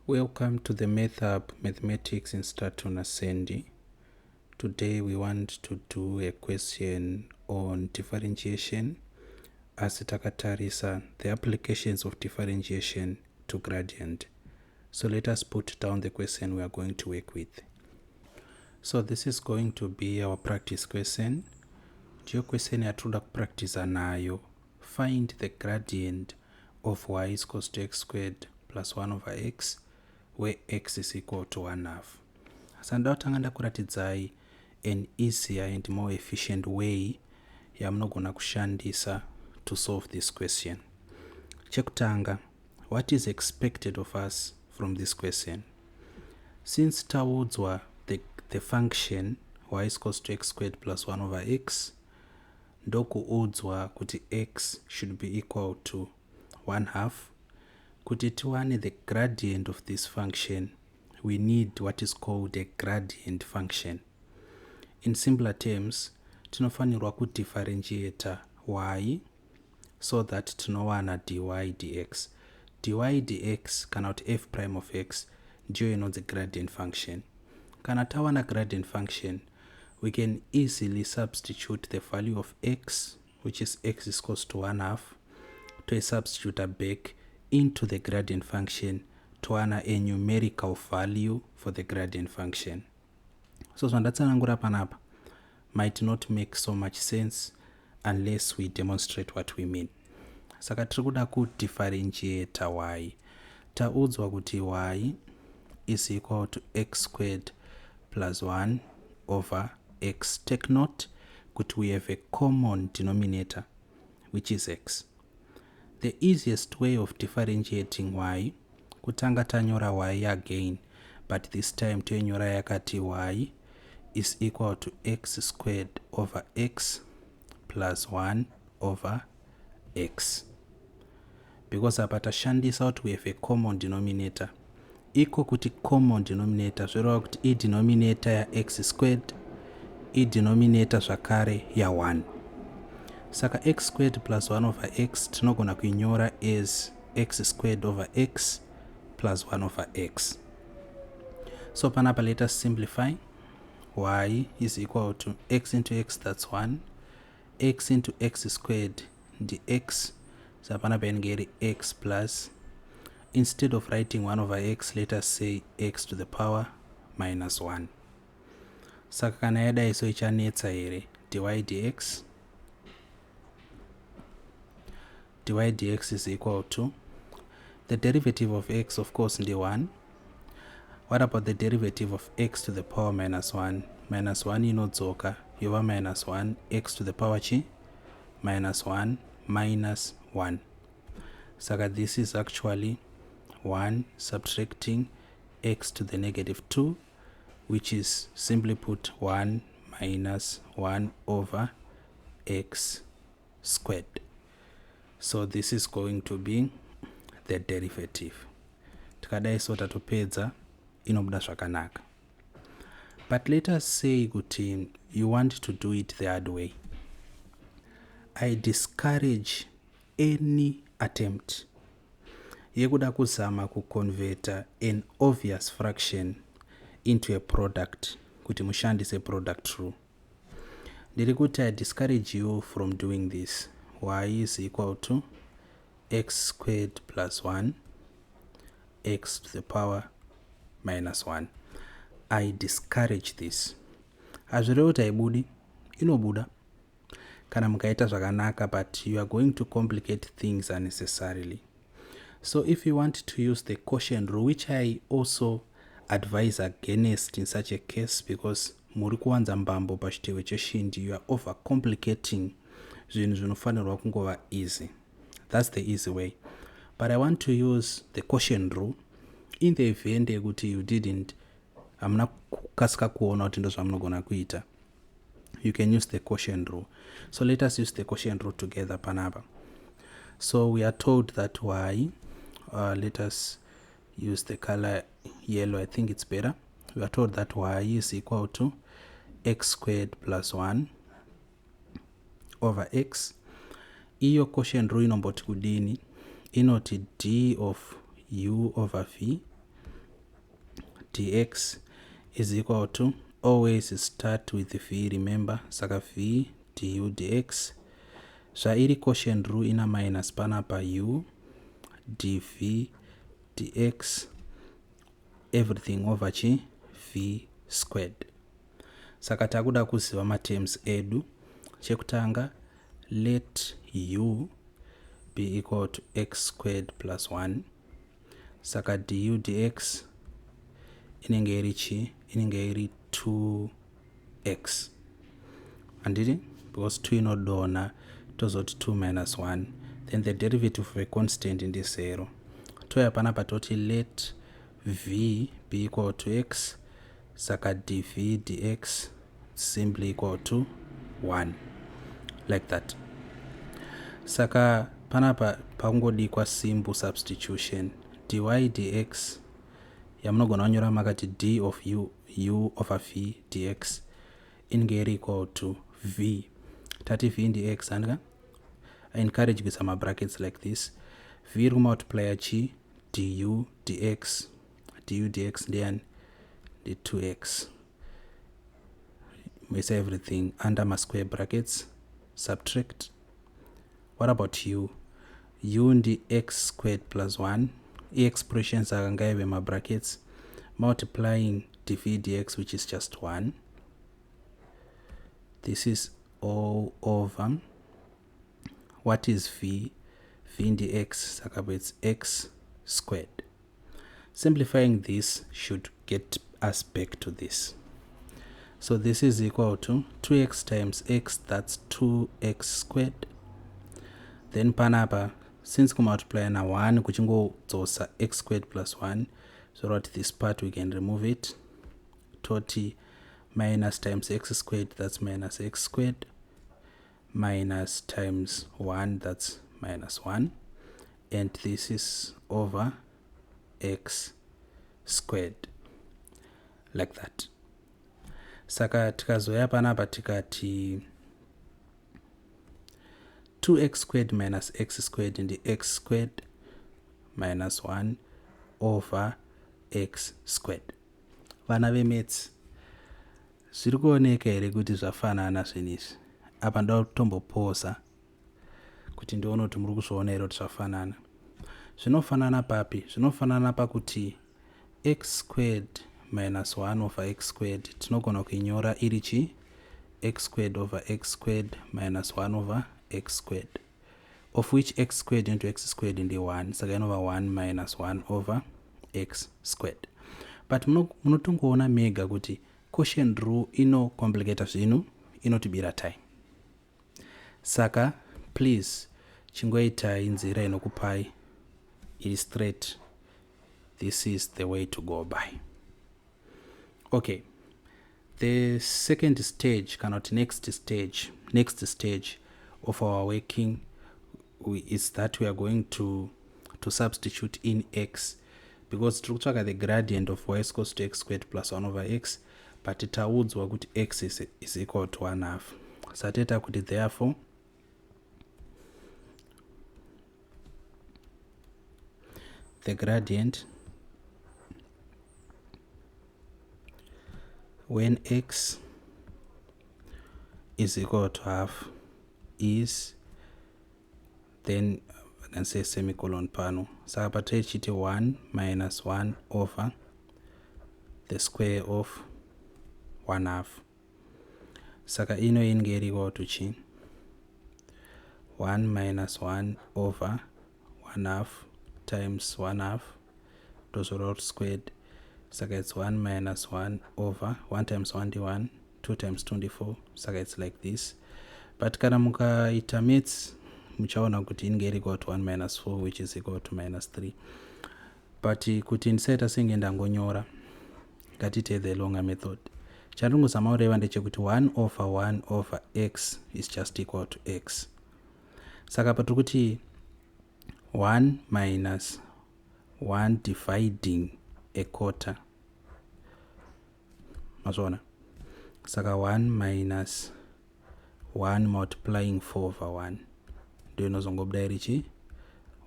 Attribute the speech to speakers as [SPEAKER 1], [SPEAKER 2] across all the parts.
[SPEAKER 1] Welcome to the Math Hub Mathematics in Statuna Sandy. Today we want to do a question on differentiation as takatarisa the applications of differentiation to gradient. So let us put down the question we are going to work with. So this is going to be our practice question. Your question yatoda practice nayo. Find the gradient of y is equals to x squared plus 1 over x where x is equal to 1/2. Sanda utanganda kuratidzai an easier and more efficient way yamunogona kushandisa to solve this question. Chekutanga, what is expected of us from this question? Since taudzwa the function y is equals to x squared plus 1 over x, ndokuudzwa kuti x should be equal to 1/2. Kuti tiwane the gradient of this function, we need what is called a gradient function. In simpler terms, tinofanirwa kudifferentiate y so that tinowana dy dx. dy dx kana kuti f prime of x ndiyo inonzi gradient function. Kana tawana gradient function, we can easily substitute the value of x, which is x is equals to 1/2, to substitute back into the gradient function to earn a numerical value for the gradient function. So zvandatsanangura panapa might not make so much sense unless we demonstrate what we mean. Saka tirikuda kudifferentiate y. Taudzwa kuti y is equal to x squared plus 1 over x. Take note that we have a common denominator, which is x. The easiest way of differentiating y, kutanga tanyora y again, but this time tanyora yakati y is equal to x squared over x plus 1 over x. Because apata shandisa out we have a common denominator. Iko kuti common denominator, zwereva kuti I denominator ya x squared, I denominator zvakare ya 1. Saka x squared plus 1 over x tinogona kuinyora as x squared over x plus 1 over x. So panapa let us simplify. Y is equal to x into x, that's 1. X into x squared dx. So panapa ngeri x plus, instead of writing 1 over x, let us say x to the power minus 1. Saka kana yada iso ichanetsa here dy dx. Dy dx is equal to the derivative of x, of course, in the 1. What about the derivative of x to the power minus 1? Minus 1 inodzoka yova minus 1, x to the power chi minus 1 minus 1. Saka this is actually 1 subtracting x to the negative 2, which is simply put 1 minus 1 over x squared. So this is going to be the derivative. Tikadai so tatopedza inobuda zvakanaka. But let us say kuti you want to do it the hard way. I discourage any attempt yekuda kuzama kuconverta an obvious fraction into a product kuti mushandise product rule. Ndiri kuti I discourage you from doing this. Y is equal to x squared plus 1 x to the power minus 1. I discourage this. Hazvirevo kuti haibudi, inobuda kana mukaita zvakanaka, but you are going to complicate things unnecessarily. So if you want to use the quotient rule, which I also advise against in such a case, because muri kuwanza mbambo pachitewe cheshindi, you are overcomplicating zvinhu zvinofanirwa kungova easy. That's the easy way. But I want to use the quotient rule in the event yekuti you didn't, hamuna kukasika kuona kuti ndo zvamunogona kuita. You can use the quotient rule. So let us use the quotient rule together panapa. So we are told that y, let us use the color yellow, I think it's better. We are told that y is equal to x squared plus 1 over x. Iyo quotient rule inomboti kudini, inoti d of u over v dx is equal to, always start with v, remember, saka v du dx zvairi quotient rule ina minus panapa u dv dx everything over chi v squared. Saka takuda kuziva matems edu. Chekutanga, let u be equal to x squared plus 1. Saka du dx inenge iri chi, inenge iri 2x. Anditi? Because 2 inodona tozoti 2 minus 1. Then the derivative of a constant in this 0. Toya panapa toti let v be equal to x. Saka dv dx simply equal to 1. Like that. Saka panapa pangodikwa simple substitution. dy dx yamunogona kunyora makati d of u over v dx inenge equal to v. Tati v dx andika I encourage with some brackets like this. V multiply chi du dx then the 2x. We say everything under my square brackets, subtract. What about u? U in the x squared plus 1. E expressions are in my brackets, multiplying dv dx, which is just 1. This is all over. What is v? V in the x, it's x squared. Simplifying this should get us back to this. So this is equal to 2x times x, that's 2x squared. Then panapa, since we multiply na 1, kuchingo tosa x squared plus 1. So that this part we can remove it. 20 minus times x squared, that's minus x squared. Minus times 1, that's minus 1. And this is over x squared. Like that. Saka tikazoya panapa tikati 2x squared minus x squared in the x squared minus 1 over x squared. Vana vemates zviri kuoneka here kuti zvafanana zvinizvi. Apa ndotombopoza kuti ndione kuti muri kuzviona here kuti zvafanana. Zvinofanana papi? Zvinofanana pakuti x squared minus 1 over x squared tinogona kuinyora iri chi x squared over x squared minus 1 over x squared, of which x squared into x squared in the 1, so again over 1 minus 1 over x squared. But munotongoona mega kuti quotient rule ino complicate zvinu inotibira time. Saka please chingoitai nzira inokupai iri straight. This is the way to go by. Okay, the second stage, cannot next stage of our working is that we are going to substitute in x, because to the gradient of y is equals to x squared plus 1 over x, but it would what x is equal to 1/2. So theta could therefore the gradient when x is equal to 1/2 is, then I can say semicolon pano. So apatechite 1 minus 1 over the square of 1/2. Saka ino ingeri equal to chi 1 minus 1 over 1/2 times 1/2 to root squared. Saka it's 1 minus 1 over 1 times 1 2 times 24. Saka it's like this. But kana mukaita maths muchaona kuti ingeri equal to 1 minus 4, which is equal to minus 3. But kuti insert asingenda ngonyora ngatite the longer method. Chandingozama kureva ndechekuti 1 over 1 over x is just equal to x. Saka patiri kuti 1 minus 1 dividing a quarter. Mazona. Saka 1 minus 1 multiplying 4 over 1. Do you know zongobda irichi?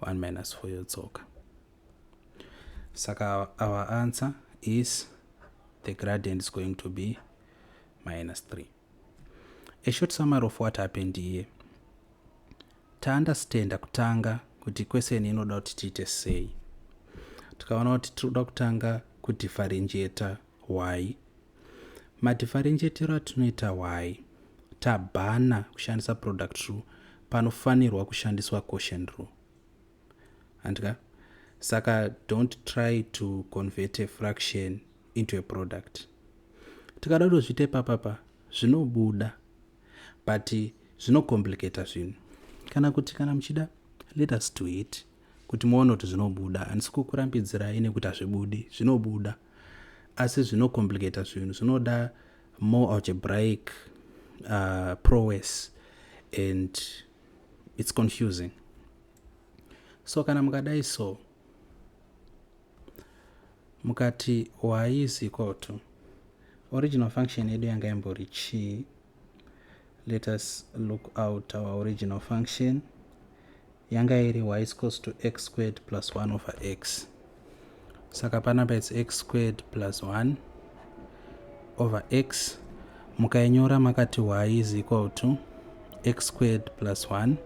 [SPEAKER 1] 1 minus 4 yotsoka. Saka our answer is the gradient is going to be -3. A short summary of what happened here. Understand kutanga kuti question inoda kuti tiite sei. Tikaona kuti tinoda kutanga kudifferentiate y. Madifferentiatero atinoita y tabhana kushandisa product rule panofanirwa kushandiswa quotient rule. Andika? Saka don't try to convert a fraction into a product. Tikada kuzviite papapa zvinobuda but zvinocomplicate zvinhu. Kana muchida, let us do it. Kuti muone kuti zvinobuda. Handisi kukurambidzirai nekuti hazvibudi, zvinobuda. Asi zvinocomplicate zvinhu, zvinoda more algebraic prowess and it's confusing. So kana mukadai so, mukati y is equal to original function yedu yanga imbori chi. Let us look out our original function. Yanga iri y is equals to x squared plus 1 over x. Saka panapa it's x squared plus 1 over x. Mukainyora makati y is equal to x squared plus 1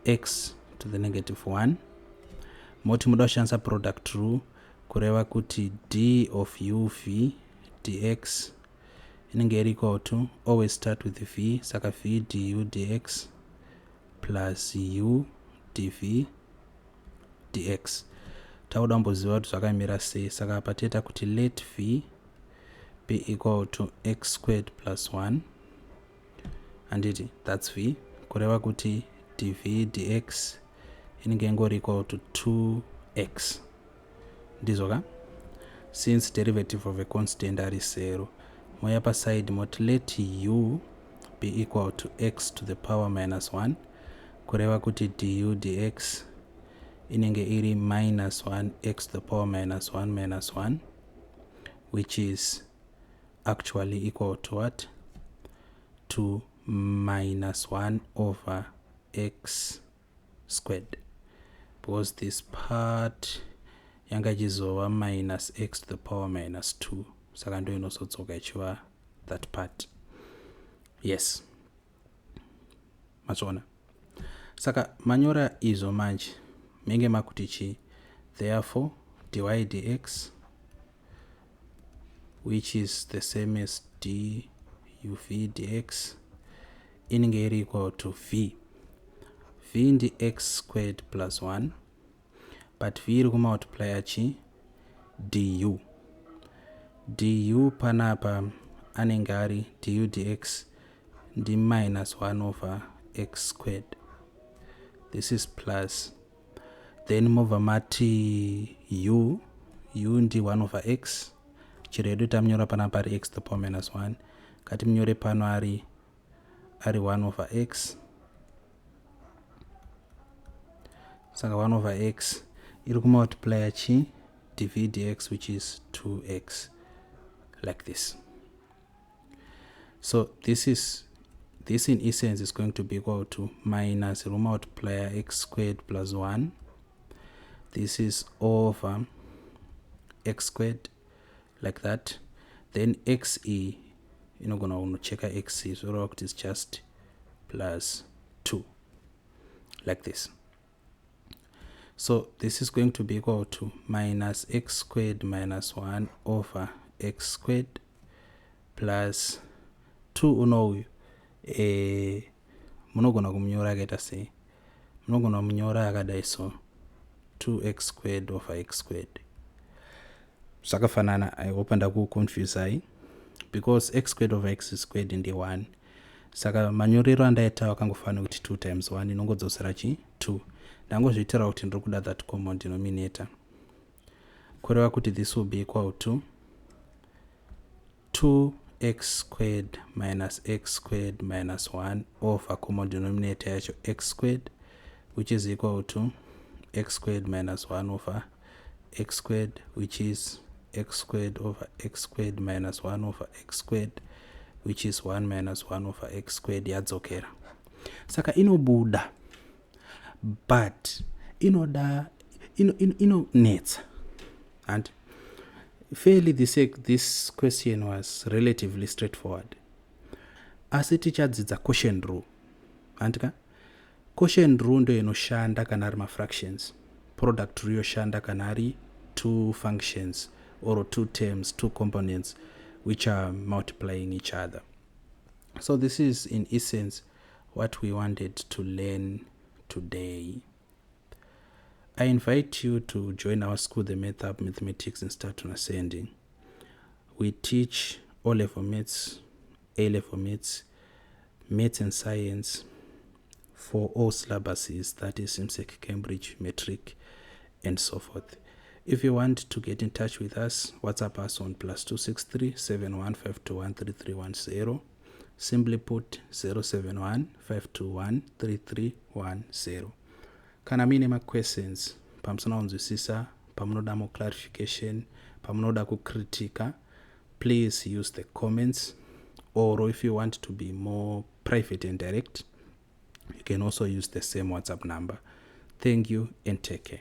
[SPEAKER 1] x to the negative 1. Moti muda kushandisa product rule kureva kuti d of u v dx inenge equal to, always start with v, saka v du dx plus u dv dx. Tauda mboziva kuti zvakamira sei, saka apa teta kuti let v be equal to x squared plus 1 and that's v, kureva kuti dv dx inenge equal to 2x. Ndizoka? Since derivative of a constant are 0, moya pa side moti let u be equal to x to the power minus 1, kureva kuti du dx inenge iri minus 1 x to the power minus 1 minus 1, which is actually equal to what? To minus 1 over x squared, because this part yanga chizova minus x to the power minus 2. Saka ndo inosotsoka ichiva that part. Yes. Machona. Saka manyora izo manje menge makuti chi, therefore dy dx, which is the same as d uv dx, inenge iri equal to v. V in the x squared plus 1, but v iri kumultiply chi du. Du panapa anenge ari du dx ndi minus 1 over x squared. This is plus. Then move mati u ndi 1 over x. Chiredu tamnyora panapa ari x to the power minus 1. Kati mnyore pano ari 1 over x. Saka 1 over x iri kumultiply chi dv dx, which is 2x, like this. So this in essence is going to be equal to minus multiplier x squared plus 1. This is over x squared, like that. Then xe, gonna check xe, so it is just plus 2, like this. So this is going to be equal to minus x squared minus 1 over x squared plus 2 munogona kumnyora akaita sei, munogona kumnyora akadai so 2x squared over x squared. Zvakafanana, I hope ndakuconfuse because x squared over x squared ndi 1. Saka manyorero andaita akangofanira kuti 2 times 1 inongodzosera chi 2. Ndangozviitira kuti ndiri kuda that common denominator. Kureva kuti this will be equal to 2x squared minus x squared minus 1 over common denominator yacho x squared, which is equal to x squared minus 1 over x squared, which is x squared over x squared minus 1 over x squared, which is 1 minus 1 over x squared. Yadzokera. Saka inobuda, but inonetsa. And fairly this question was relatively straightforward. Asi tichadzidza quotient rule. Andika? Quotient rule ndo inoshanda kana ari fractions. Product rule yoshanda kana ari two functions or two terms, two components which are multiplying each other. So this is in essence what we wanted to learn today. I invite you to join our school, the Math Hub Mathematics in Start on Ascending. We teach O-level maths, A-level maths, maths and science for all syllabuses, that is ZIMSEC, Cambridge, Metric, and so forth. If you want to get in touch with us, WhatsApp us on +263 71521 3310. Simply put 071 521 3310. Kana mine ma questions pamusana kunzwisisa, pamunoda more clarification, pamunoda kukritika, please use the comments, or if you want to be more private and direct, you can also use the same WhatsApp number. Thank you and take care.